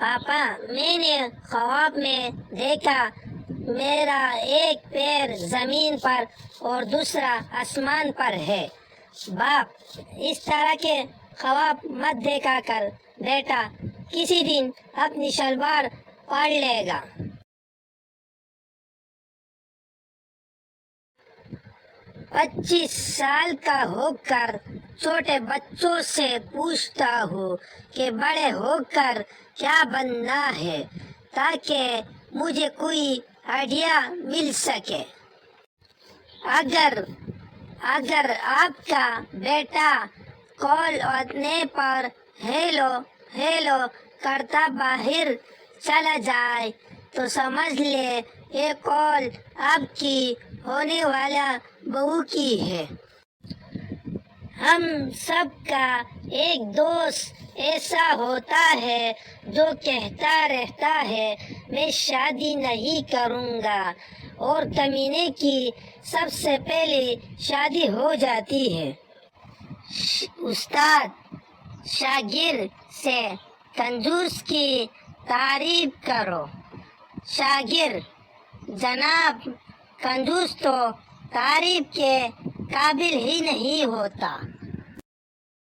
پاپا، میں نے خواب میں دیکھا میرا ایک پیر زمین پر اور دوسرا آسمان پر ہے۔ باپ، اس طرح کے خواب مت دیکھا کر بیٹا، کسی دن اپنی شلوار پاڑ لے گا۔ 25 سال کا ہو کر چھوٹے بچوں سے پوچھتا ہوں کہ بڑے ہو کر کیا بننا ہے، تاکہ مجھے کوئی آئیڈیا مل سکے۔ اگر آپ کا بیٹا کال آنے پر ہیلو ہیلو کرتا باہر چلا جائے تو سمجھ لے یہ کال آپ کی ہونے والا بہو کی ہے۔ ہم سب کا ایک دوست ایسا ہوتا ہے جو کہتا رہتا ہے میں شادی نہیں کروں گا، اور کمینے کی سب سے پہلے شادی ہو جاتی ہے۔ استاد شاگرد سے کنجوس کی تعریف کرو۔ شاگرد: جناب، کنجوس تو تعریف کے قابل ہی نہیں ہوتا۔